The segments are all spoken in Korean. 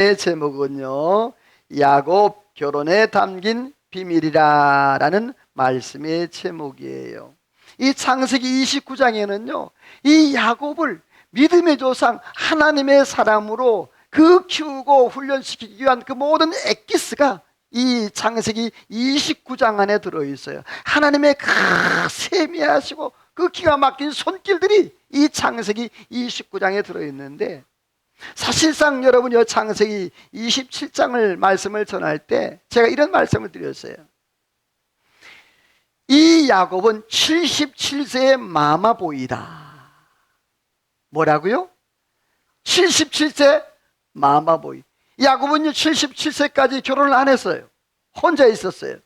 제목은요, 야곱 결혼에 담긴 비밀이라 라는 말씀의 제목이에요. 이 창세기 29장에는요 이 야곱을 믿음의 조상 하나님의 사람으로 그 키우고 훈련시키기 위한 그 모든 엑기스가 이 창세기 29장 안에 들어있어요. 하나님의 그 세미하시고 그 기가 막힌 손길들이 이 창세기 29장에 들어있는데, 사실상 여러분 이 창세기 27장을 말씀을 전할 때 제가 이런 말씀을 드렸어요. 이 야곱은 77세의 마마보이다. 뭐라고요? 77세 마마보이. 야곱은 77세까지 결혼을 안 했어요. 혼자 있었어요.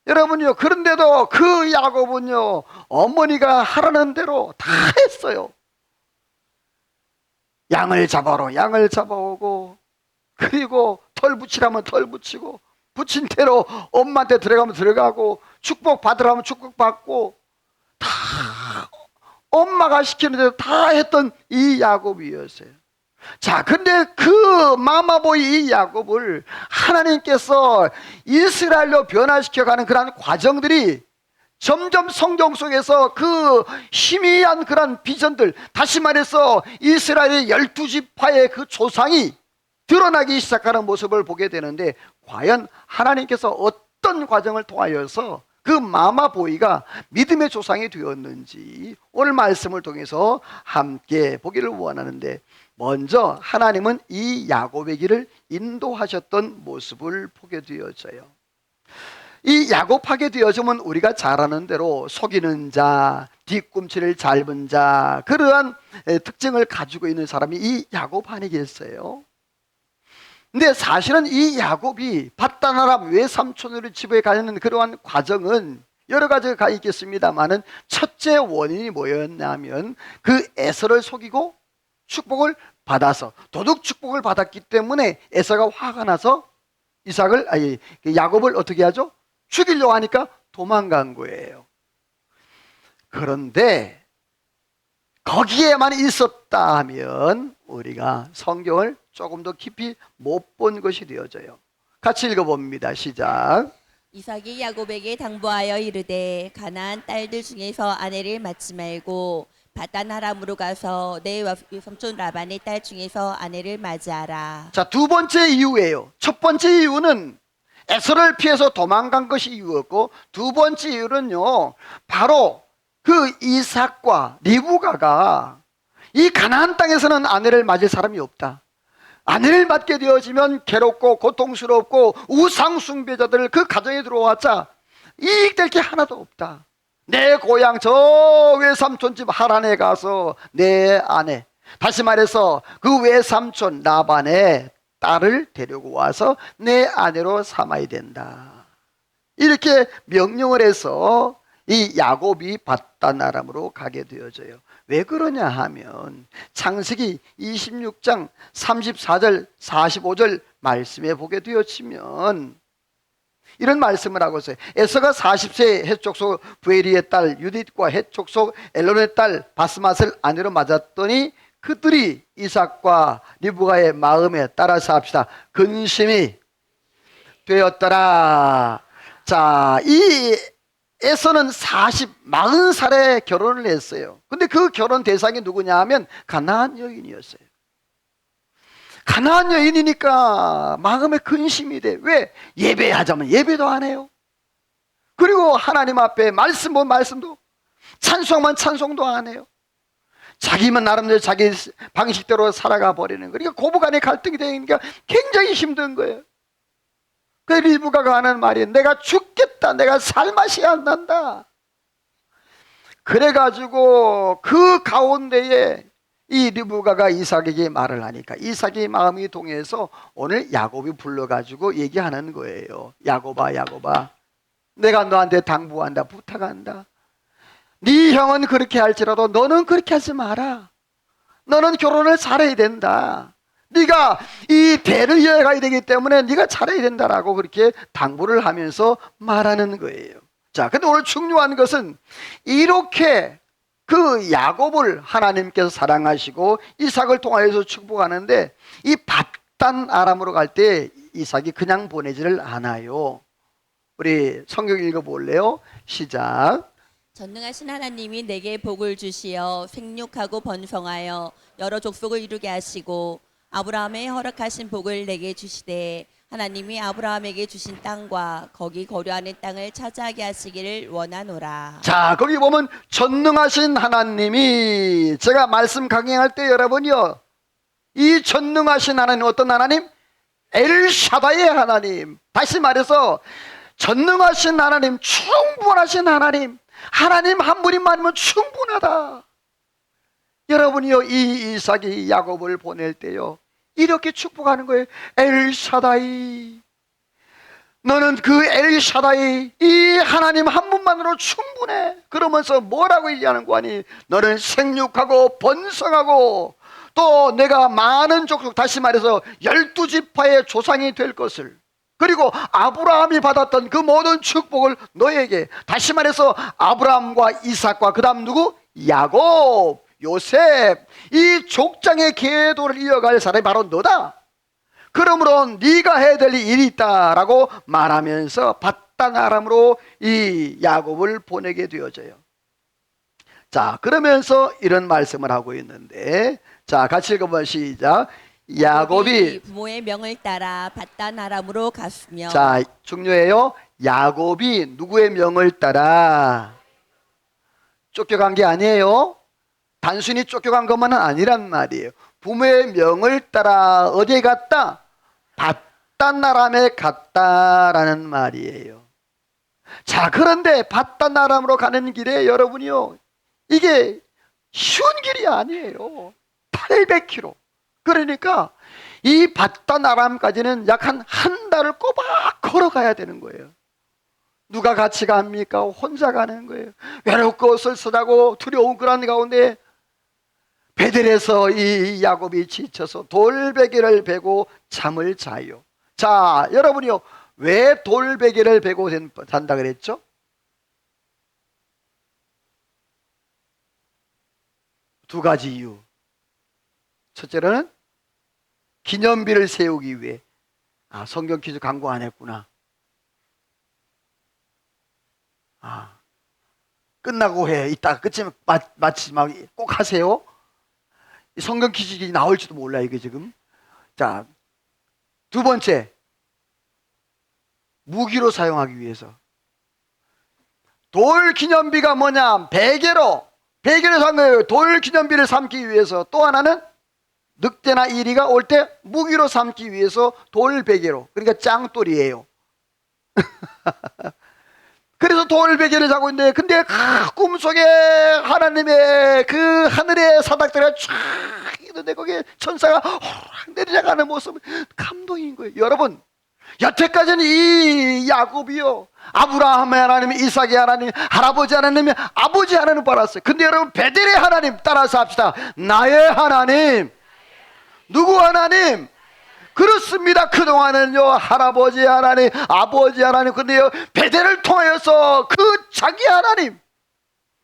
여러분요, 그런데도 그 야곱은요 어머니가 하라는 대로 다 했어요. 양을 잡아오러 양을 잡아오고, 그리고 털 붙이라면 털 붙이고, 붙인 대로 엄마한테 들어가면 들어가고, 축복 받으라면 축복 받고, 다 엄마가 시키는 대로 다 했던 이 야곱이었어요. 자, 근데 그 마마보이 이 야곱을 하나님께서 이스라엘로 변화시켜가는 그런 과정들이 점점 성경 속에서 그 희미한 그런 비전들, 다시 말해서 이스라엘의 12지파의 그 조상이 드러나기 시작하는 모습을 보게 되는데, 과연 하나님께서 어떤 과정을 통하여서 그 마마보이가 믿음의 조상이 되었는지 오늘 말씀을 통해서 함께 보기를 원하는데, 먼저 하나님은 이 야곱의 길을 인도하셨던 모습을 보게 되어져요. 이 야곱하게 되어지면 우리가 잘 아는 대로 속이는 자, 뒤꿈치를 짧은 자, 그러한 특징을 가지고 있는 사람이 이 야곱 아니겠어요? 근데 사실은 이 야곱이 밧단 아람 외삼촌으로 집에 가는 그러한 과정은 여러 가지가 있겠습니다만은, 첫째 원인이 뭐였냐면 그 에서를 속이고 축복을 받아서, 도둑 축복을 받았기 때문에 에서가 화가 나서 야곱을 어떻게 하죠? 죽이려고 하니까 도망간 거예요. 그런데 거기에만 있었다 하면 우리가 성경을 조금 더 깊이 못 본 것이 되어져요. 같이 읽어봅니다. 시작. 이삭이 야곱에게 당부하여 이르되 가나안 딸들 중에서 아내를 맞지 말고 밧단 아람으로 가서 내 외삼촌 라반의 딸 중에서 아내를 맞이하라. 자, 두 번째 이유예요. 첫 번째 이유는 에서를 피해서 도망간 것이 이유였고, 두 번째 이유는요 바로 그 이삭과 리브가가 이 가나안 땅에서는 아내를 맞을 사람이 없다. 아내를 맞게 되어지면 괴롭고 고통스럽고 우상 숭배자들 그 가정에 들어왔자 이익될 게 하나도 없다. 내 고향 저 외삼촌 집 하란에 가서 내 아내, 다시 말해서 그 외삼촌 라반의 딸을 데리고 와서 내 아내로 삼아야 된다. 이렇게 명령을 해서 이 야곱이 밧단 아람으로 가게 되어져요. 왜 그러냐 하면 창세기 26장 34절 45절 말씀에 보게 되어지면 이런 말씀을 하고 있어요. 에서가 40세 헷족속 부에리의 딸 유딧과 헷족속 엘론의 딸 바스맛을 아내로 맞았더니 그들이 이삭과 리브가의 마음에 따라서 합시다. 근심이 되었더라. 자, 이 에서는 40살에 결혼을 했어요. 근데 그 결혼 대상이 누구냐 하면 가나안 여인이었어요. 가나안 여인이니까 마음에 근심이 돼. 왜? 예배하자면 예배도 안 해요. 그리고 하나님 앞에 말씀은 말씀도, 찬송만 찬송도 안 해요. 자기만 나름대로 자기 방식대로 살아가 버리는 거예요. 그러니까 고부간의 갈등이 되니까 굉장히 힘든 거예요. 그 리브가가 하는 말이 내가 죽겠다, 내가 살맛이 안 난다. 그래가지고 그 가운데에 이 리브가가 이삭에게 말을 하니까 이삭의 마음이 동해서 오늘 야곱이 불러가지고 얘기하는 거예요. 야곱아, 야곱아, 내가 너한테 당부한다, 부탁한다. 네 형은 그렇게 할지라도 너는 그렇게 하지 마라. 너는 결혼을 잘해야 된다. 네가 이 대를 이어가야 되기 때문에 네가 잘해야 된다라고 그렇게 당부를 하면서 말하는 거예요. 자, 근데 오늘 중요한 것은 이렇게 그 야곱을 하나님께서 사랑하시고 이삭을 통하여서 축복하는데 이 밧단 아람으로 갈 때 이삭이 그냥 보내지를 않아요. 우리 성경 읽어볼래요? 시작. 전능하신 하나님이 내게 복을 주시어 생육하고 번성하여 여러 족속을 이루게 하시고 아브라함의 허락하신 복을 내게 주시되 하나님이 아브라함에게 주신 땅과 거기 거류하는 땅을 차지하게 하시기를 원하노라. 자, 거기 보면 전능하신 하나님이, 제가 말씀 강행할 때 여러분이요, 이 전능하신 하나님 어떤 하나님? 엘샤다의 하나님. 다시 말해서 전능하신 하나님, 충분하신 하나님, 하나님 한 분이만이면 충분하다. 여러분이요, 이 이삭이 야곱을 보낼 때요, 이렇게 축복하는 거예요. 엘샤다이, 너는 그 엘샤다이, 이 하나님 한 분만으로 충분해. 그러면서 뭐라고 얘기하는 거 아니? 너는 생육하고 번성하고 또 내가 많은 족속, 다시 말해서 12지파의 조상이 될 것을, 그리고 아브라함이 받았던 그 모든 축복을 너에게, 다시 말해서 아브라함과 이삭과 그 다음 누구? 야곱, 요셉, 이 족장의 계도를 이어갈 사람이 바로 너다. 그러므로 네가 해야 될 일이 있다라고 말하면서 밧단 아람으로 이 야곱을 보내게 되어져요. 자, 그러면서 이런 말씀을 하고 있는데, 자, 같이 읽어보면 시작. 야곱이, 부모의 명을 따라 밧단 아람으로 갔으며. 자, 중요해요. 야곱이 누구의 명을 따라 쫓겨간 게 아니에요. 단순히 쫓겨간 것만은 아니란 말이에요. 부모의 명을 따라 어디에 갔다? 밧단 아람에 갔다라는 말이에요. 자, 그런데 밧단 아람으로 가는 길에 여러분이요, 이게 쉬운 길이 아니에요. 800km. 그러니까 이 밧단 아람까지는 약 한 달을 꼬박 걸어가야 되는 거예요. 누가 같이 갑니까? 혼자 가는 거예요. 외롭고 쓸쓸하고 두려운 그런 가운데 베델에서 이 야곱이 지쳐서 돌베개를 베고 잠을 자요. 자, 여러분이요, 왜 돌베개를 베고 잔다 그랬죠? 두 가지 이유. 첫째로는 기념비를 세우기 위해. 아, 성경 퀴즈 광고 안 했구나. 아, 끝나고 해. 이따 끝이면 마치 막 꼭 하세요. 성경 퀴즈 나올지도 몰라 이게 지금. 자, 두 번째, 무기로 사용하기 위해서. 돌 기념비가 뭐냐? 베개로 사용한 거예요. 돌 기념비를 삼기 위해서. 또 하나는 늑대나 이리가 올 때 무기로 삼기 위해서 돌베개로, 그러니까 짱돌이에요. 그래서 돌베개를 자고 있는데, 근데 꿈속에 하나님의 그 하늘의 사닥들이 쫙 있는데 거기에 천사가 호락 내려가는 모습, 감동인 거예요. 여러분, 여태까지는 이 야곱이요, 아브라함의 하나님, 이삭의 하나님, 할아버지 하나님, 아버지 하나님 받았어요. 근데 여러분, 베델의 하나님 따라서 합시다. 나의 하나님. 누구 하나님? 그렇습니다. 그동안은요, 할아버지 하나님, 아버지 하나님, 근데요, 베델을 통하여서 그 자기 하나님,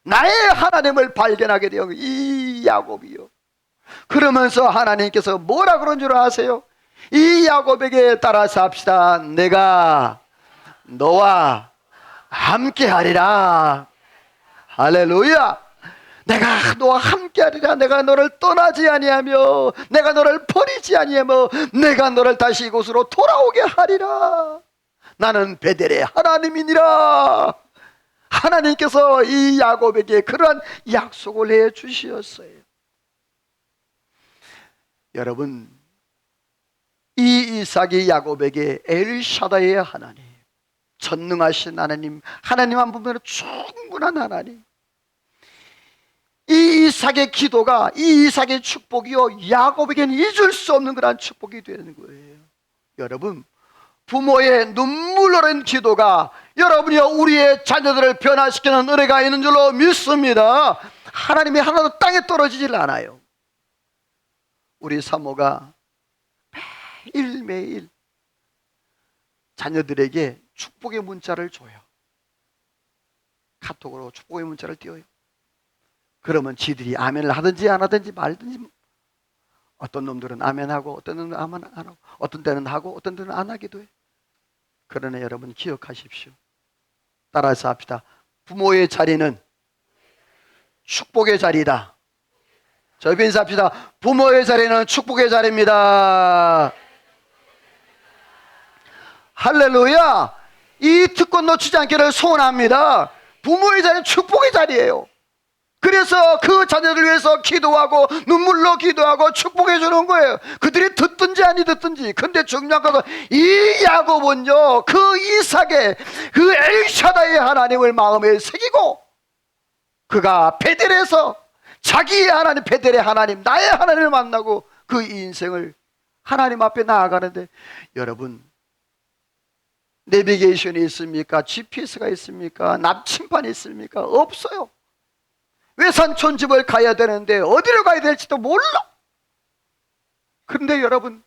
나의 하나님을 발견하게 되어 이 야곱이요. 그러면서 하나님께서 뭐라 그런 줄 아세요? 이 야곱에게 따라서 합시다. 내가 너와 함께 하리라. 할렐루야. 내가 너와 함께하리라. 내가 너를 떠나지 아니하며 내가 너를 버리지 아니하며 내가 너를 다시 이곳으로 돌아오게 하리라. 나는 베델의 하나님이니라. 하나님께서 이 야곱에게 그러한 약속을 해 주셨어요. 여러분, 이 이삭이 야곱에게 엘샤다의 하나님, 전능하신 하나님, 하나님 한 분으로 충분한 하나님, 이 이삭의 기도가, 이 이삭의 축복이요, 야곱에게는 잊을 수 없는 그런 축복이 되는 거예요. 여러분, 부모의 눈물 어린 기도가 여러분이요, 우리의 자녀들을 변화시키는 은혜가 있는 줄로 믿습니다. 하나님이 하나도 땅에 떨어지질 않아요. 우리 사모가 매일매일 자녀들에게 축복의 문자를 줘요. 카톡으로 축복의 문자를 띄워요. 그러면 지들이 아멘을 하든지 안 하든지 말든지 어떤 놈들은 아멘하고 어떤 놈들은 아멘 안 하고 어떤 때는 하고 어떤 때는 안 하기도 해. 그러나 여러분 기억하십시오. 따라서 합시다. 부모의 자리는 축복의 자리다. 저희 인사합시다. 부모의 자리는 축복의 자리입니다. 할렐루야. 이 특권 놓치지 않기를 소원합니다. 부모의 자리는 축복의 자리예요. 그래서 그 자녀들 위해서 기도하고 눈물로 기도하고 축복해 주는 거예요. 그들이 듣든지 아니 듣든지. 근데 중요한 것은 이 야곱은요, 그 이삭의 그 엘샤다의 하나님을 마음에 새기고 그가 베델에서 자기의 하나님, 베델의 하나님, 나의 하나님을 만나고 그 인생을 하나님 앞에 나아가는데, 여러분 내비게이션이 있습니까? GPS가 있습니까? 납침판이 있습니까? 없어요. 외산촌집을 가야 되는데 어디로 가야 될지도 몰라. 그런데 여러분,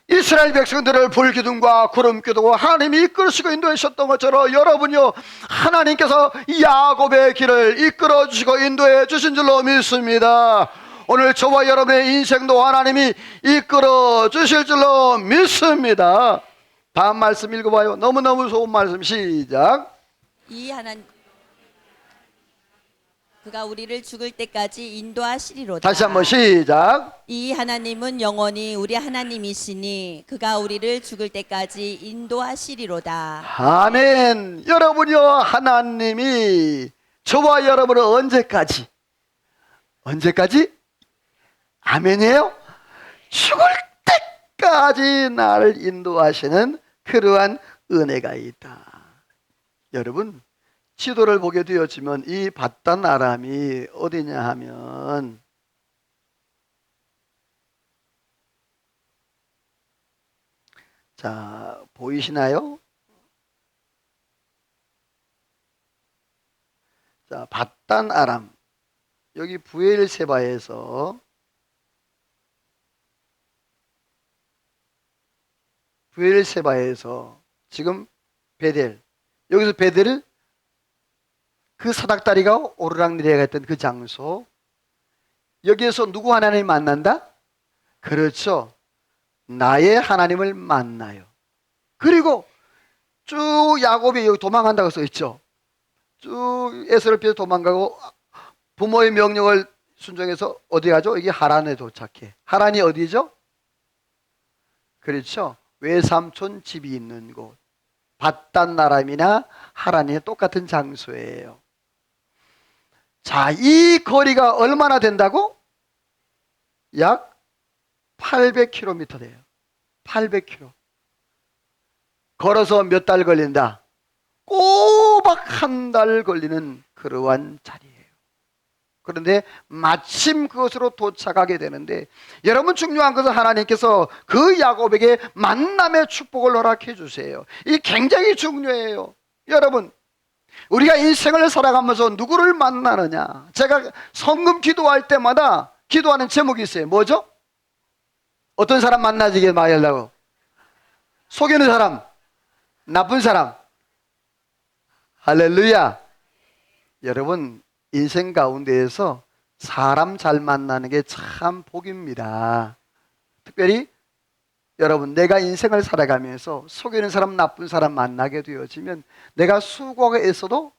이스라엘 백성들을 불기둥과 구름기둥과 하나님이 이끌으시고 인도하셨던 것처럼 여러분요, 하나님께서 야곱의 길을 이끌어 주시고 인도해 주신 줄로 믿습니다. 오늘 저와 여러분의 인생도 하나님이 이끌어 주실 줄로 믿습니다. 다음 말씀 읽어봐요. 너무너무 좋은 말씀. 시작. 이 하나님 그가 우리를 죽을 때까지 인도하시리로다. 다시 한번 시작. 이 하나님은 영원히 우리 하나님이시니 그가 우리를 죽을 때까지 인도하시리로다. 아멘. 여러분요, 하나님이 저와 여러분을 언제까지 아멘이에요? 죽을 때까지 나를 인도하시는 그러한 은혜가 있다. 여러분, 지도를 보게 되었지만 이 바단 아람이 어디냐 하면 자, 보이시나요? 자, 바단 아람, 여기 부엘세바에서 지금 베델, 여기서 베델을 그 사닥다리가 오르락내리락 했던 그 장소, 여기에서 누구 하나님 만난다? 그렇죠. 나의 하나님을 만나요. 그리고 쭉 야곱이 여기 도망간다고 써있죠. 쭉 에서를 피해서 도망가고 부모의 명령을 순종해서 어디 가죠? 여기 하란에 도착해. 하란이 어디죠? 그렇죠. 외삼촌 집이 있는 곳. 바단 아람이나 하란이 똑같은 장소예요. 자, 이 거리가 얼마나 된다고? 약 800km 돼요. 800km. 걸어서 몇 달 걸린다? 꼬박 한 달 걸리는 그러한 자리예요. 그런데 마침 그것으로 도착하게 되는데, 여러분 중요한 것은 하나님께서 그 야곱에게 만남의 축복을 허락해 주세요. 이 굉장히 중요해요. 여러분, 우리가 인생을 살아가면서 누구를 만나느냐, 제가 성금 기도할 때마다 기도하는 제목이 있어요. 뭐죠? 어떤 사람 만나지게 말하려고? 속이는 사람, 나쁜 사람. 할렐루야. 여러분, 인생 가운데에서 사람 잘 만나는 게 참 복입니다. 특별히 여러분, 내가 인생을 살아가면서 속이는 사람, 나쁜 사람 만나게 되어지면 내가 수고가 있어도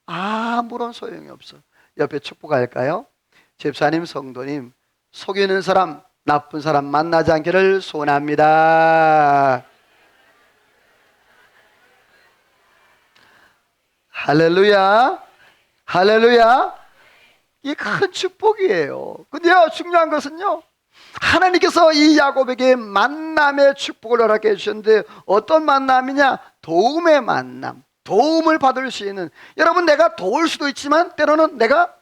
아무런 소용이 없어. 옆에 축복할까요? 집사님, 성도님, 속이는 사람, 나쁜 사람 만나지 않기를 소원합니다. 할렐루야. 할렐루야. 이게 큰 축복이에요. 근데요, 중요한 것은요, 하나님께서 이 야곱에게 만남의 축복을 허락해 주셨는데, 어떤 만남이냐? 도움의 만남. 도움을 받을 수 있는. 여러분, 내가 도울 수도 있지만 때로는 내가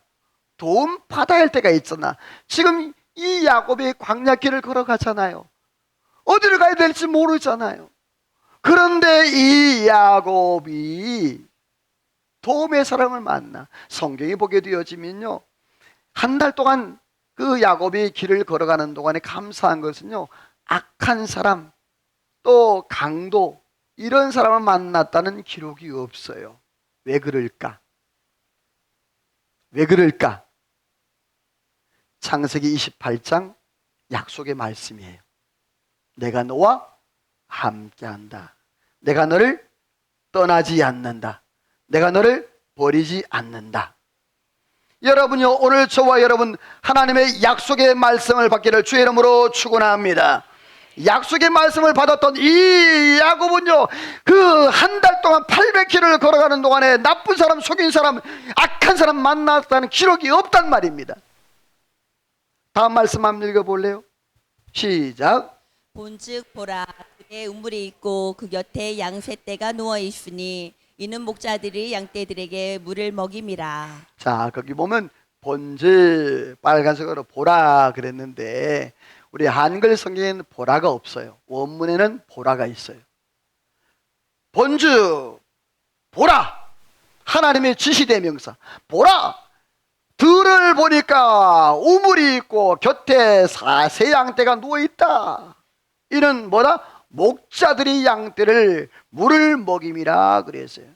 도움 받아야 할 때가 있잖아. 지금 이 야곱이 광야길을 걸어가잖아요. 어디를 가야 될지 모르잖아요. 그런데 이 야곱이 도움의 사람을 만나. 성경이 보게 되어지면요, 한 달 동안 그 야곱이 길을 걸어가는 동안에 감사한 것은요, 악한 사람, 또 강도, 이런 사람을 만났다는 기록이 없어요. 왜 그럴까? 왜 그럴까? 창세기 28장 약속의 말씀이에요. 내가 너와 함께한다. 내가 너를 떠나지 않는다. 내가 너를 버리지 않는다. 여러분요, 오늘 저와 여러분 하나님의 약속의 말씀을 받기를 주의 이름으로 축원합니다. 약속의 말씀을 받았던 이 야곱은요, 그 한 달 동안 800km를 걸어가는 동안에 나쁜 사람, 속인 사람, 악한 사람 만났다는 기록이 없단 말입니다. 다음 말씀 한번 읽어볼래요? 시작. 본즉 보라 그의 우물이 있고 그 곁에 양새떼가 누워 있으니 이는 목자들이 양떼들에게 물을 먹임이라. 자, 거기 보면 본즉 빨간색으로 보라 그랬는데 우리 한글 성경에는 보라가 없어요. 원문에는 보라가 있어요. 본즉 보라, 하나님의 지시대명사. 보라, 들을 보니까 우물이 있고 곁에 새 양떼가 누워있다. 이는 뭐다? 목자들이 양떼를 물을 먹임이라 그랬어요.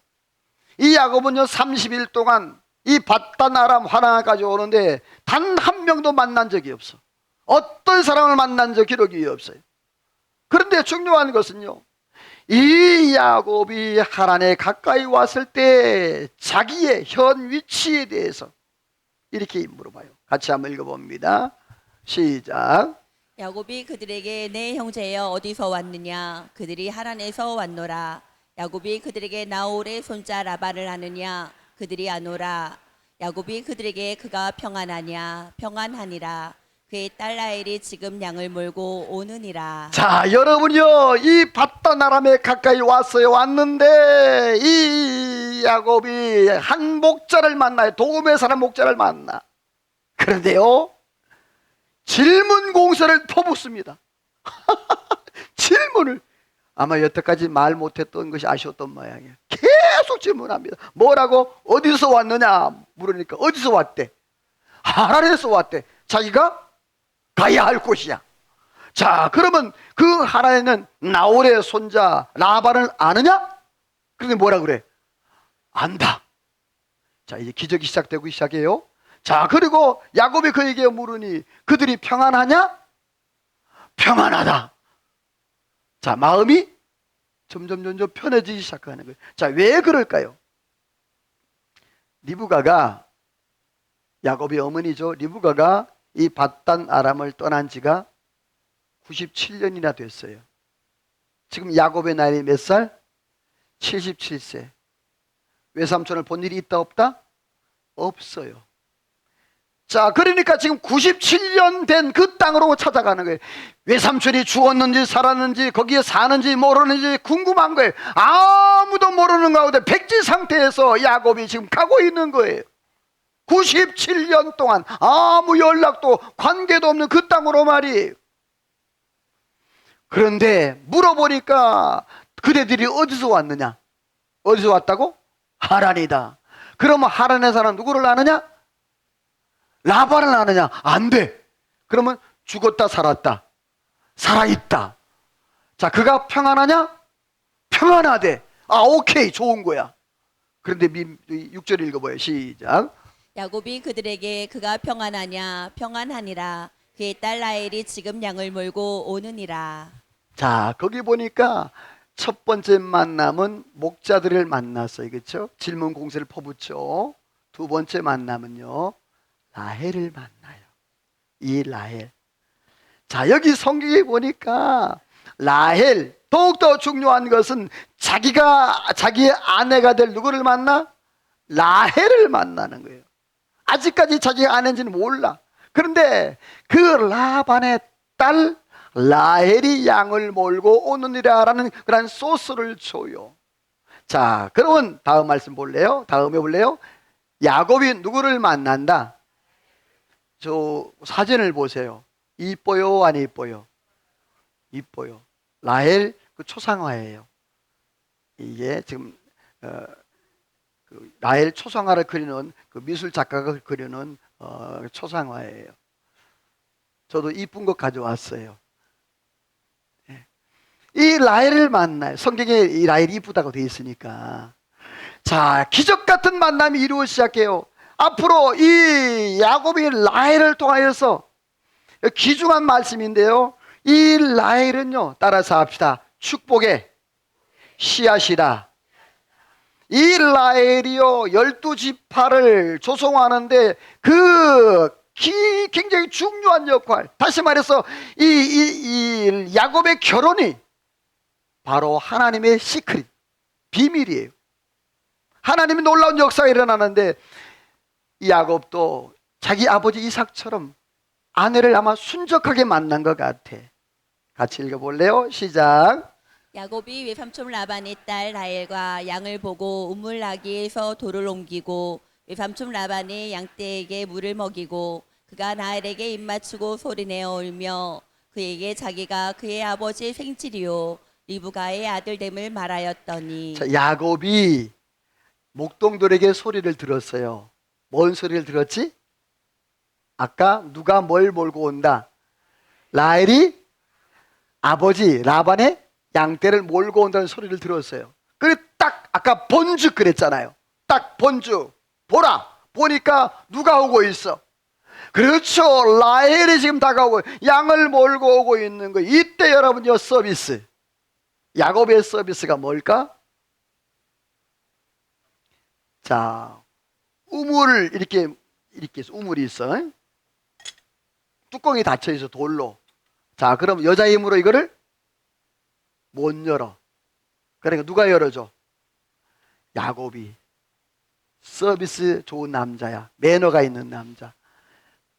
이 야곱은요 30일 동안 이 바단 아람 하나까지 오는데 단 한 명도 만난 적이 없어. 어떤 사람을 만난 적 기록이 없어요. 그런데 중요한 것은요, 이 야곱이 하란에 가까이 왔을 때 자기의 현 위치에 대해서 이렇게 물어봐요. 같이 한번 읽어봅니다. 시작. 야곱이 그들에게 내 형제여 어디서 왔느냐 그들이 하란에서 왔노라. 야곱이 그들에게 나홀의 손자 라반을 아느냐 그들이 아노라. 야곱이 그들에게 그가 평안하냐 평안하니라. 그의 딸 라헬이 지금 양을 몰고 오느니라. 자, 여러분요, 이 바단 아람에 가까이 왔는데 이 야곱이 한 목자를 만나요. 도움의 사람 목자를 만나. 그런데요, 질문 공세를 퍼붓습니다. 질문을 아마 여태까지 말 못했던 것이 아쉬웠던 모양이에요. 계속 질문합니다. 뭐라고? 어디서 왔느냐 물으니까 어디서 왔대? 하란에서 왔대. 자기가 가야 할 곳이야. 자, 그러면 그 하란에는 나홀의 손자 라반을 아느냐? 그런데 뭐라 그래? 안다. 자, 이제 기적이 시작되고 시작해요. 자, 그리고 야곱이 그에게 물으니 그들이 평안하냐? 평안하다. 자, 마음이 점점 편해지기 시작하는 거예요. 자, 왜 그럴까요? 리브가가, 야곱의 어머니죠. 리브가가 이 바단 아람을 떠난 지가 97년이나 됐어요. 지금 야곱의 나이 몇 살? 77세. 외삼촌을 본 일이 있다 없다? 없어요. 자, 그러니까 지금 97년 된 그 땅으로 찾아가는 거예요. 외삼촌이 죽었는지 살았는지 거기에 사는지 모르는지 궁금한 거예요. 아무도 모르는 가운데 백지 상태에서 야곱이 지금 가고 있는 거예요. 97년 동안 아무 연락도 관계도 없는 그 땅으로 말이에요. 그런데 물어보니까 그대들이 어디서 왔느냐? 어디서 왔다고? 하란이다. 그러면 하란의 사람 누구를 아느냐? 라반을 아느냐? 안 돼. 그러면 죽었다 살았다. 살아있다. 자, 그가 평안하냐? 평안하대. 아, 오케이, 좋은 거야. 그런데 6절 읽어봐요. 시작. 야곱이 그들에게 그가 평안하냐 평안하니라. 그의 딸 라헬이 지금 양을 몰고 오느니라. 자, 거기 보니까 첫 번째 만남은 목자들을 만났어요. 그렇죠? 질문 공세를 퍼붓죠. 두 번째 만남은요, 라헬을 만나요. 이 라헬. 자, 여기 성경에 보니까 라헬, 더욱더 중요한 것은 자기의 아내가 될 누구를 만나? 라헬을 만나는 거예요. 아직까지 자기가 아내인지는 몰라. 그런데 그 라반의 딸 라헬이 양을 몰고 오느니라라는 그런 소스를 줘요. 자, 그러면 다음 말씀 볼래요? 다음에 볼래요? 야곱이 누구를 만난다? 저 사진을 보세요. 이뻐요, 안 이뻐요? 이뻐요. 라헬 그 초상화예요. 이게 지금 그 라헬 초상화를 그리는 그 미술 작가가 그리는 초상화예요. 저도 이쁜 거 가져왔어요. 이 라헬을 만나요. 성경에 이 라헬이 이쁘다고 되어 있으니까. 자, 기적 같은 만남이 이루어지기 시작해요. 앞으로 이 야곱이 라헬을 통하여서 귀중한 말씀인데요. 이 라헬은요, 따라서 합시다. 축복의 씨앗이다. 이 라헬이요 12지파를 조성하는데 굉장히 중요한 역할, 다시 말해서 이 야곱의 결혼이 바로 하나님의 시크릿, 비밀이에요. 하나님이 놀라운 역사가 일어나는데 야곱도 자기 아버지 이삭처럼 아내를 아마 순적하게 만난 것 같아. 같이 읽어볼래요? 시작. 야곱이 외삼촌 라반의 딸 라헬과 양을 보고 우물 나기에서 돌을 옮기고 외삼촌 라반의 양떼에게 물을 먹이고 그가 라헬에게 입맞추고 소리내어 울며 그에게 자기가 그의 아버지의 생질이요 리브가의 아들됨을 말하였더니. 자, 야곱이 목동들에게 소리를 들었어요. 뭔 소리를 들었지? 아까 누가 뭘 몰고 온다? 라헬이 아버지 라반의 양떼를 몰고 온다는 소리를 들었어요. 그래 딱 아까 본죽 그랬잖아요. 딱 본죽 보라, 보니까 누가 오고 있어. 그렇죠, 라헬이 지금 다가오고 양을 몰고 오고 있는 거. 이때 여러분요, 서비스, 야곱의 서비스가 뭘까? 자, 우물을 이렇게 우물이 있어. 뚜껑이 닫혀 있어, 돌로. 자, 그럼 여자 힘으로 이거를 못 열어. 그러니까 누가 열어줘? 야곱이. 서비스 좋은 남자야. 매너가 있는 남자.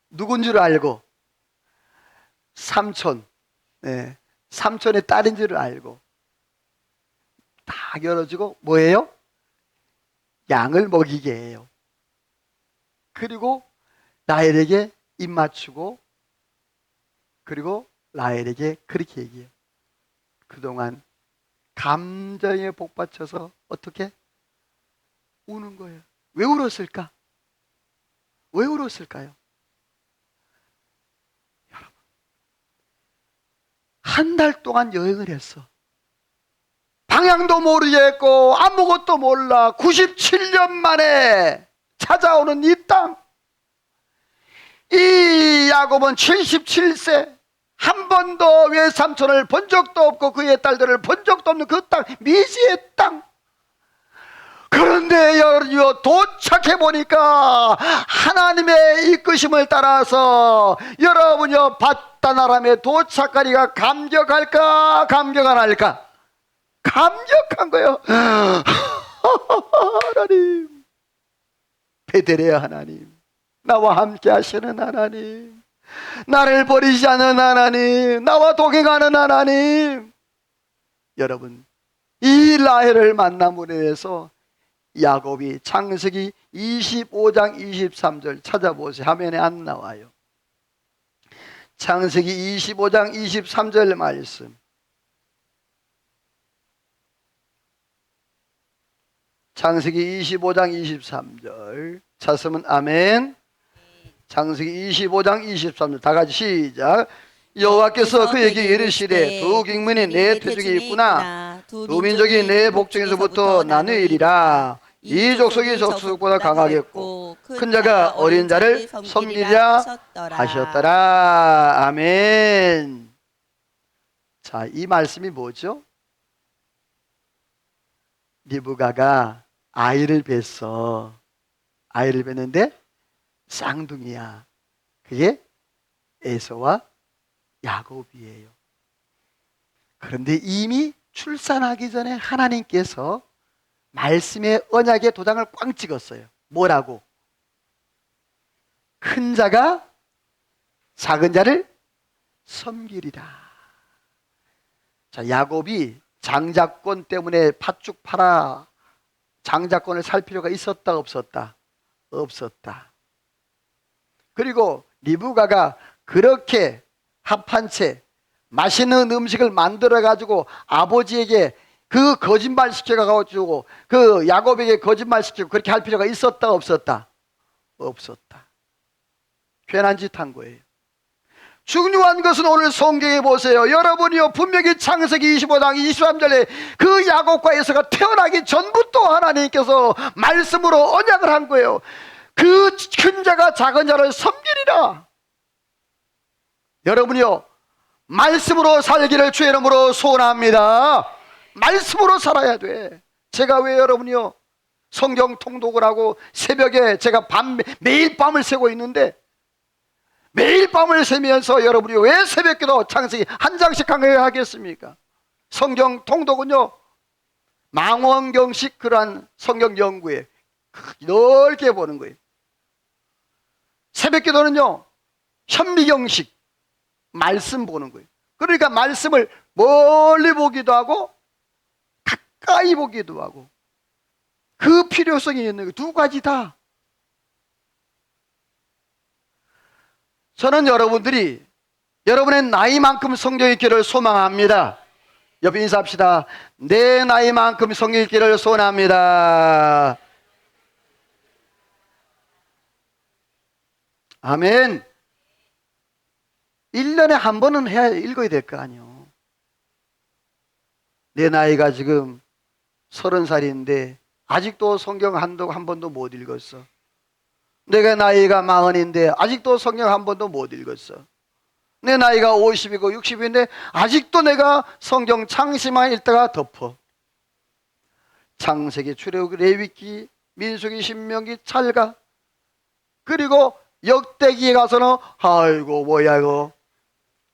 누군 줄 알고? 삼촌. 네, 삼촌의 딸인 줄 알고 딱 열어주고 뭐예요? 양을 먹이게 해요. 그리고 라헬에게 입 맞추고, 그리고 라헬에게 그렇게 얘기해요. 그동안 감정에 복받쳐서 어떻게? 우는 거예요. 왜 울었을까? 왜 울었을까요? 여러분, 한 달 동안 여행을 했어. 방향도 모르겠고 아무것도 몰라. 97년 만에 찾아오는 이 땅. 이 야곱은 77세, 한 번도 외삼촌을 본 적도 없고 그의 딸들을 본 적도 없는 그 땅, 미지의 땅. 그런데 도착해 보니까 하나님의 이끄심을 따라서 여러분요, 바다나람에 도착하니까 감격할까 감격 안 할까? 감격한 거예요. 하나님, 베들레헴 하나님, 나와 함께 하시는 하나님, 나를 버리지 않는 하나님, 나와 동행하는 하나님. 여러분, 이 라헬을 만남으로 해서 야곱이 창세기 25장 23절 찾아보세요. 화면에 안 나와요. 창세기 25장 23절 말씀. 창세기 25장 23절 찾으면 아멘. 창세기 25장 23절 다 같이 시작. 여호와께서 그에게 이르시되 두 국민이 내 태중에 있구나. 두 민족이 내 복중에서부터 나누리라. 이 족속이 족속보다 강하겠고 큰 자가 어린 자를 섬기리라 하셨더라. 아멘. 자, 이 말씀이 뭐죠? 리브가가 아이를 뵀어. 아이를 뵀는데 쌍둥이야. 그게 에서와 야곱이에요. 그런데 이미 출산하기 전에 하나님께서 말씀의 언약의 도장을 꽝 찍었어요. 뭐라고? 큰 자가 작은 자를 섬기리라. 자, 야곱이 장자권 때문에 팥죽 팔아 장자권을 살 필요가 있었다 없었다? 없었다. 그리고 리브가가 그렇게 합한 채 맛있는 음식을 만들어 가지고 아버지에게 그 거짓말 시켜가지고 그 야곱에게 거짓말 시키고 그렇게 할 필요가 있었다 없었다? 없었다. 괜한 짓 한 거예요. 중요한 것은 오늘 성경에 보세요. 여러분이요, 분명히 창세기 25장 23절에 그 야곱과 에서가 태어나기 전부터 하나님께서 말씀으로 언약을 한 거예요. 그 큰 자가 작은 자를 섬기리라. 여러분이요, 말씀으로 살기를 주의 이름으로 소원합니다. 말씀으로 살아야 돼. 제가 왜 여러분이요, 성경 통독을 하고 새벽에 제가 매일 밤을 새고 있는데, 매일 밤을 새면서 여러분이 왜 새벽기도 창세기 한 장씩 강의하겠습니까? 성경 통독은요, 망원경식 그러한 성경 연구에 넓게 보는 거예요. 새벽기도는요, 현미경식 말씀 보는 거예요. 그러니까 말씀을 멀리 보기도 하고 가까이 보기도 하고, 그 필요성이 있는 거예요. 두 가지 다. 저는 여러분들이 여러분의 나이만큼 성경 읽기를 소망합니다. 옆에 인사합시다. 내 나이만큼 성경 읽기를 소원합니다. 아멘. 1년에 한 번은 읽어야 될 거 아니요. 내 나이가 지금 30살인데 아직도 성경 한 번도 못 읽었어. 내가 나이가 40인데 아직도 성경 한 번도 못 읽었어. 내 나이가 50이고 60인데 아직도 내가 성경 창세기만 읽다가 덮어. 창세기, 출애굽기, 레위기, 민수기, 신명기, 찰가, 그리고 역대기에 가서는 아이고 뭐야 이거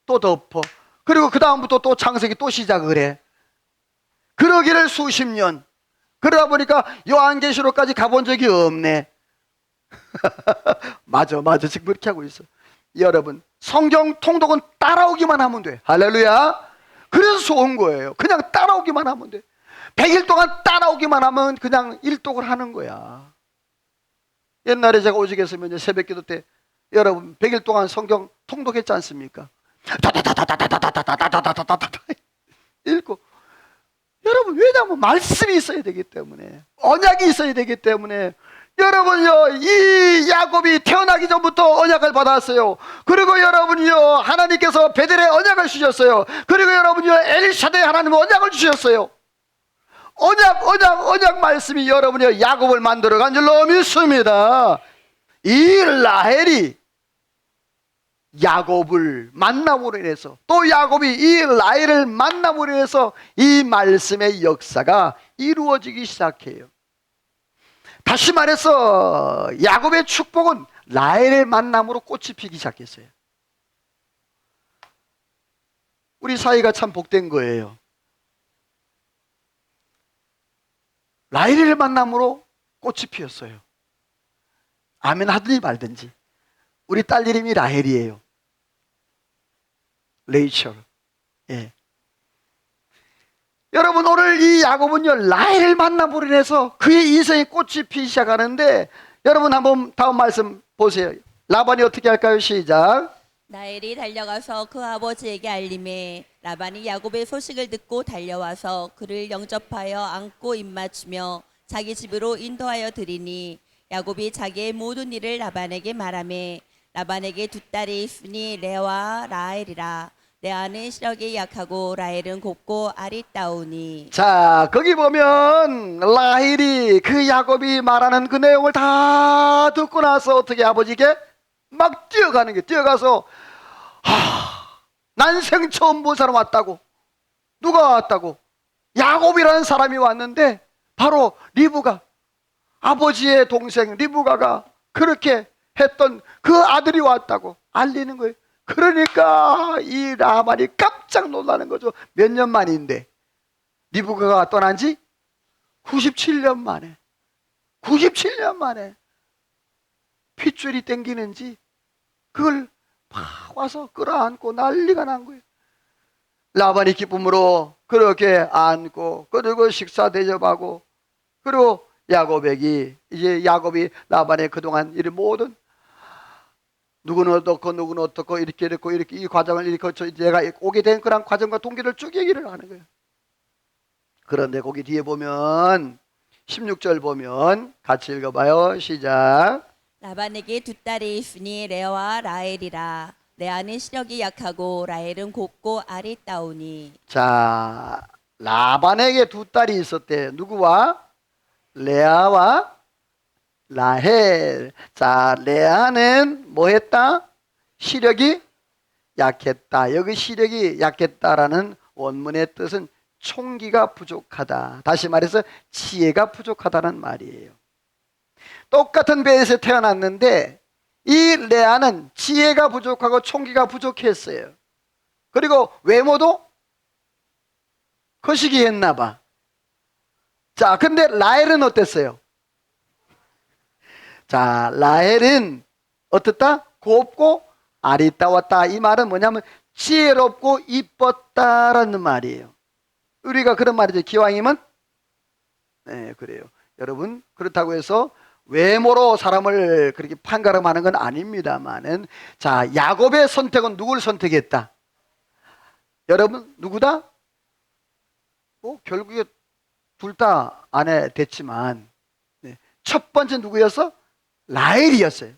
또 덮어. 그리고 그 다음부터 또 창세기 또 시작을 해. 그러기를 수십 년. 그러다 보니까 요한계시록까지 가본 적이 없네. 맞아 지금 그렇게 하고 있어. 여러분, 성경 통독은 따라오기만 하면 돼. 할렐루야. 그래서 좋은 거예요. 그냥 따라오기만 하면 돼. 100일 동안 따라오기만 하면 그냥 일독을 하는 거야. 옛날에 제가 오직했으면 새벽기도 때 여러분 100일 동안 성경 통독했지 않습니까? 다다다다다다다다다다다다다다 읽고. 여러분, 왜냐하면 말씀이 있어야 되기 때문에, 언약이 있어야 되기 때문에. 여러분요, 이 야곱이 태어나기 전부터 언약을 받았어요. 그리고 여러분요, 하나님께서 베델에 언약을 주셨어요. 그리고 여러분요, 엘샤다의 하나님 언약을 주셨어요. 언약 말씀이 여러분요, 야곱을 만들어간 줄로 믿습니다. 이 라헬이 야곱을 만남으로 인해서, 또 야곱이 이 라헬을 만남으로 인해서 이 말씀의 역사가 이루어지기 시작해요. 다시 말해서 야곱의 축복은 라헬의 만남으로 꽃이 피기 시작했어요. 우리 사이가 참 복된 거예요. 라헬의 만남으로 꽃이 피었어요. 아멘 하든지 말든지. 우리 딸 이름이 라헬이에요. 레이첼. 예. 여러분, 오늘 이 야곱은요, 라헬을 만남으로 인해서 그의 인생의 꽃이 피기 시작하는데, 여러분 한번 다음 말씀 보세요. 라반이 어떻게 할까요? 시작. 라헬이 달려가서 그 아버지에게 알림해 라반이 야곱의 소식을 듣고 달려와서 그를 영접하여 안고 입맞추며 자기 집으로 인도하여 드리니, 야곱이 자기의 모든 일을 라반에게 말하매 라반에게 두 딸이 있으니 레아와 라헬이라. 레아는 시력이 약하고 라헬은 곱고 아리따우니. 자, 거기 보면 라헬이 그 야곱이 말하는 그 내용을 다 듣고 나서 어떻게 아버지께 막 뛰어가는 게, 뛰어가서 난생 처음 본 사람 왔다고. 누가 왔다고? 야곱이라는 사람이 왔는데 바로 리브가, 아버지의 동생 리브가가 그렇게 했던 그 아들이 왔다고 알리는 거예요. 그러니까 이 라반이 깜짝 놀라는 거죠. 몇 년 만인데, 리브가가 떠난 지 97년 만에, 97년 만에 핏줄이 땡기는지 그걸 막 와서 끌어안고 난리가 난 거예요. 라반이 기쁨으로 그렇게 안고, 그리고 식사 대접하고, 그리고 이제 야곱이 라반의 그동안 이 모든, 누구는 어떻고 누구는 어떻고 이렇게 이 과정을 이렇게 거쳐 내가 오게 된 그런 과정과 동기를 쭉 얘기를 하는 거예요. 그런데 거기 뒤에 보면 16절 보면 같이 읽어봐요. 시작. 라반에게 두 딸이 있으니 레아와 라헬이라. 레아는 시력이 약하고 라헬은 곱고 아리따우니. 자, 라반에게 두 딸이 있었대. 누구와? 레아와 라헬. 자, 레아는 뭐 했다? 시력이 약했다. 여기 시력이 약했다라는 원문의 뜻은 총기가 부족하다. 다시 말해서 지혜가 부족하다는 말이에요. 똑같은 배에서 태어났는데 이 레아는 지혜가 부족하고 총기가 부족했어요. 그리고 외모도 거시기했나 봐. 자, 근데 라헬은 어땠어요? 자, 라헬은 어떻다? 곱고 아리따웠다. 이 말은 뭐냐면 지혜롭고 이뻤다라는 말이에요. 우리가 그런 말이죠. 기왕이면 네, 그래요. 여러분, 그렇다고 해서 외모로 사람을 그렇게 판가름하는 건 아닙니다만은, 자, 야곱의 선택은 누굴 선택했다? 여러분, 누구다? 뭐 결국에 둘 다 아내 됐지만, 네, 첫 번째 누구였어? 라헬이었어요.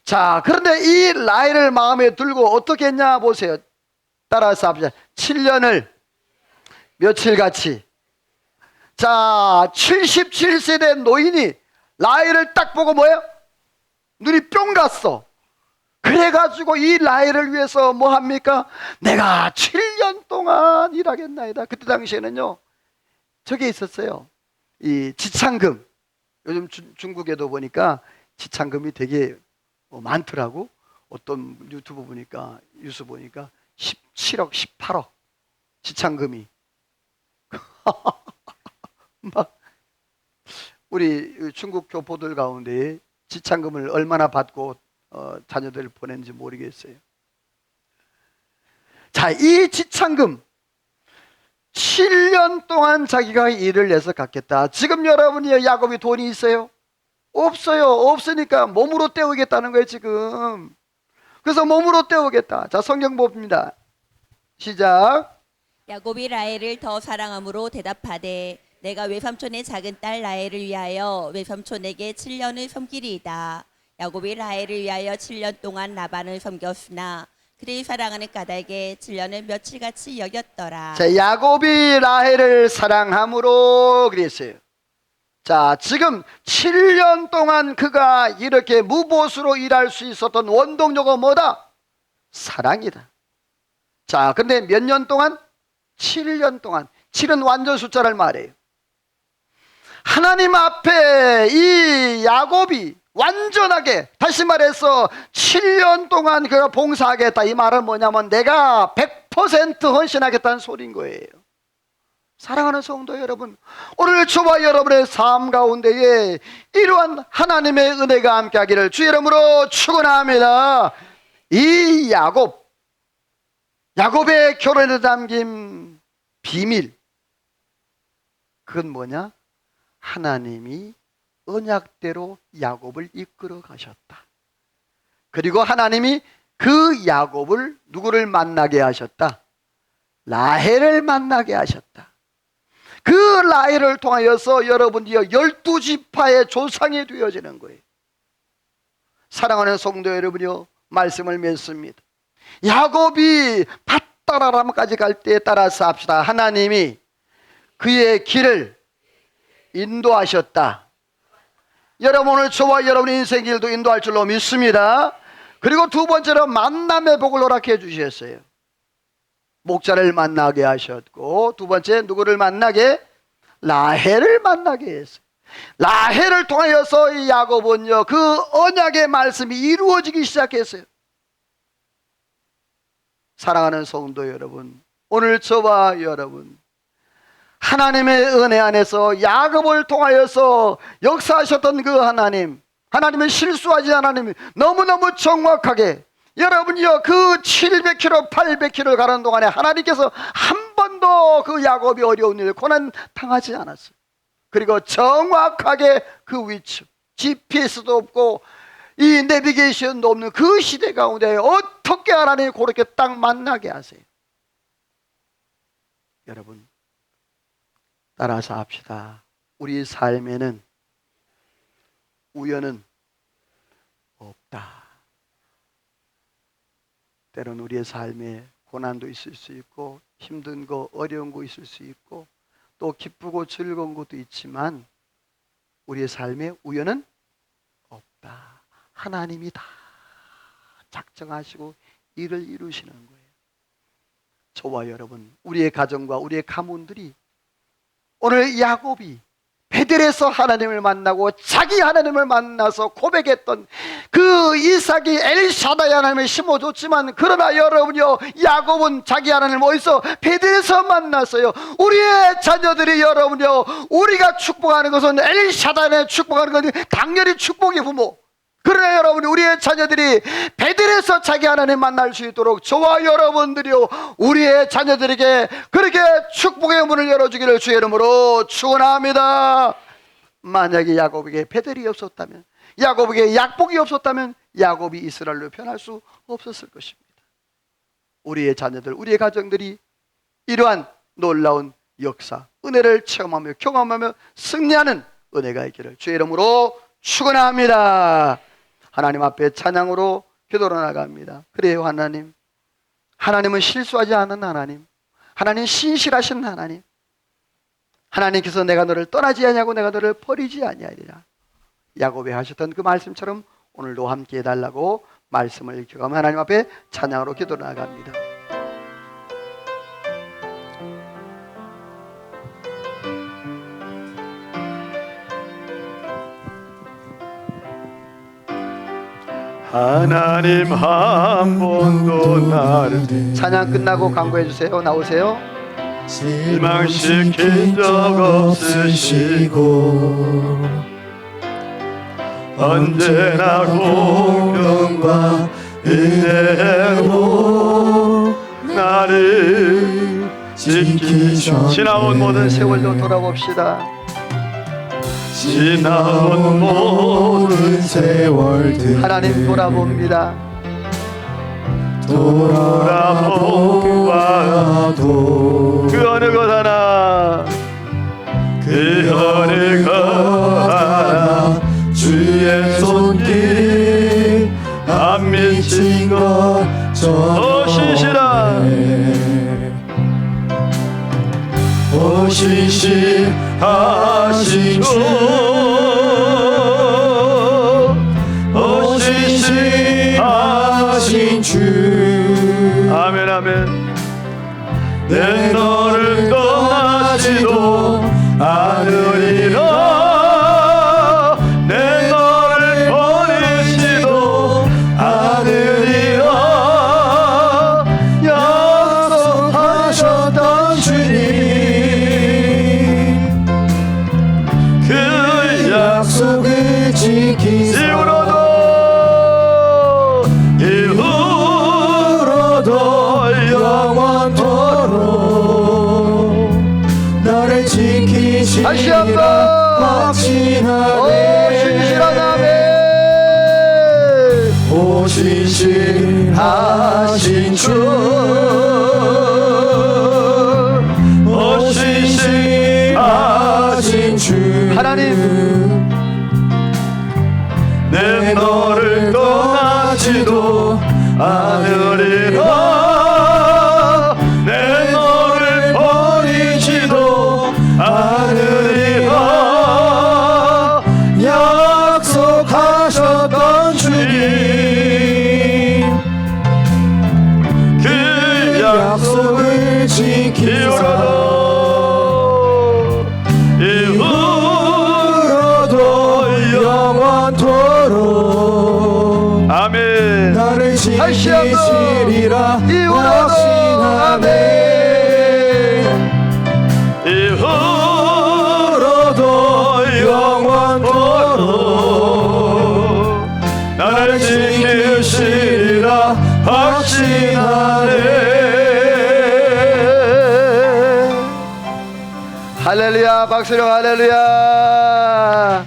자, 그런데 이 라헬을 마음에 들고 어떻게 했냐 보세요. 따라서 합시다. 7년을 며칠같이. 자, 77세 된 노인이 라헬을 딱 보고 뭐예요? 눈이 뿅 갔어. 그래가지고 이 라헬을 위해서 뭐 합니까? 내가 7년 동안 일하겠나이다. 그때 당시에는요, 저게 있었어요. 이 지창금. 요즘 중국에도 보니까 지창금이 되게 많더라고. 어떤 유튜브 보니까, 뉴스 보니까 17억, 18억 지창금이. 막 우리 중국 교포들 가운데 지창금을 얼마나 받고 자녀들 보낸지 모르겠어요. 자, 이 지창금 7년 동안 자기가 일을 해서 갖겠다. 지금 여러분이 야곱이 돈이 있어요? 없어요. 없으니까 몸으로 때우겠다는 거예요, 지금. 그래서 몸으로 때우겠다. 자, 성경 봅니다. 시작. 야곱이 라헬을 더 사랑함으로 대답하되 내가 외삼촌의 작은 딸 라헬을 위하여 외삼촌에게 7년을 섬기리이다. 야곱이 라헬을 위하여 7년 동안 라반을 섬겼으나 그를 사랑하는 까닭에 7년을 며칠같이 여겼더라. 자, 야곱이 라헬을 사랑함으로 그랬어요. 자, 지금 7년 동안 그가 이렇게 무보수로 일할 수 있었던 원동력은 뭐다? 사랑이다. 자, 근데 몇 년 동안? 7년 동안. 7은 완전 숫자를 말해요. 하나님 앞에 이 야곱이 완전하게, 다시 말해서 7년 동안 그가 봉사하겠다. 이 말은 뭐냐면 내가 100% 헌신하겠다는 소리인 거예요. 사랑하는 성도 여러분, 오늘 저와 여러분의 삶 가운데에 이러한 하나님의 은혜가 함께하기를 주의 이름으로 축원합니다. 이 야곱의 결혼에 담긴 비밀, 그건 뭐냐? 하나님이 언약대로 야곱을 이끌어 가셨다. 그리고 하나님이 그 야곱을 누구를 만나게 하셨다? 라헬을 만나게 하셨다. 그 라헬을 통하여서 여러분이요 12지파의 조상이 되어지는 거예요. 사랑하는 성도 여러분이요, 말씀을 맺습니다. 야곱이 밧다라람까지 갈 때에 따라서 합시다. 하나님이 그의 길을 인도하셨다. 여러분, 오늘 저와 여러분의 인생 길도 인도할 줄로 믿습니다. 그리고 두 번째로 만남의 복을 허락해 주셨어요. 목자를 만나게 하셨고, 두 번째 누구를 만나게? 라헬을 만나게 했어요. 라헬을 통하여서 이 야곱은요 그 언약의 말씀이 이루어지기 시작했어요. 사랑하는 성도 여러분, 오늘 저와 여러분, 하나님의 은혜 안에서 야곱을 통하여서 역사하셨던 그 하나님은 실수하지 않으니 너무너무 정확하게, 여러분이요 그 700km 800km 가는 동안에 하나님께서 한 번도 그 야곱이 어려운 일 고난 당하지 않았어요. 그리고 정확하게 그 위치, GPS도 없고 이 내비게이션도 없는 그 시대 가운데 어떻게 하나님이 그렇게 딱 만나게 하세요? 여러분, 따라서 합시다. 우리 삶에는 우연은 없다. 때론 우리의 삶에 고난도 있을 수 있고 힘든 거, 어려운 거 있을 수 있고 또 기쁘고 즐거운 것도 있지만 우리의 삶에 우연은 없다. 하나님이 다 작정하시고 일을 이루시는 거예요. 저와 여러분, 우리의 가정과 우리의 가문들이 오늘 야곱이 베델에서 하나님을 만나고 자기 하나님을 만나서 고백했던 그 이삭이 엘샤다이 하나님을 심어줬지만, 그러나 여러분요, 야곱은 자기 하나님을 어디서? 베델에서 만났어요. 우리의 자녀들이 여러분요, 우리가 축복하는 것은 엘샤다이를 축복하는 것은 당연히 축복의 부모. 그러나 여러분, 우리의 자녀들이 베델에서 자기 하나님 만날 수 있도록 저와 여러분들이요, 우리의 자녀들에게 그렇게 축복의 문을 열어주기를 주의 이름으로 축원합니다. 만약에 야곱에게 베델이 없었다면, 야곱에게 약복이 없었다면 야곱이 이스라엘로 변할 수 없었을 것입니다. 우리의 자녀들, 우리의 가정들이 이러한 놀라운 역사, 은혜를 체험하며 경험하며 승리하는 은혜가 있기를 주의 이름으로 축원합니다. 하나님 앞에 찬양으로 기도로 나갑니다. 그래요, 하나님. 하나님은 실수하지 않은 하나님, 하나님 신실하신 하나님. 하나님께서 내가 너를 떠나지 아니하고 내가 너를 버리지 아니하리라. 야곱이 하셨던 그 말씀처럼 오늘도 함께 해달라고 말씀을 기억하며 하나님 앞에 찬양으로 기도로 나갑니다. 하나님 한 번도 나를 찬양 끝나고 광고해 주세요. 나오세요. 실망시킨 적 없으시고 언제나 공평과 은혜로 나를 지키셨네. 지나온 모든 세월도 돌아봅시다. 지나온 모든 세월들 하나님 돌아봅니다. 돌아보아도 그 어느 것 하나, 그 어느 것 하나 주의 손길 안 미친 것처럼 신실하신 주, 신실하신 주. 아멘 아멘. 내 너를 떠나지도 않으리라, 내 너를 버리지도 않으리라. 약속하셨던 주님, 그 약속을 지키사 이후로도 영원토록 나를 다시 한번 확신하네. 오 신실하신 주, 오 신실하신 주. 하나님, 내 너를 떠나지도 않으리라, 내 너를 버리지도 않으리라. 약속하셨던 주님, 그 약속을 지키사 이후로도 영원토록 아멘. 나를 지키시리라 확신하네. 이후로도 영원토록 나를 지키시리라 확신하네. 할렐루야, 박수로 할렐루야.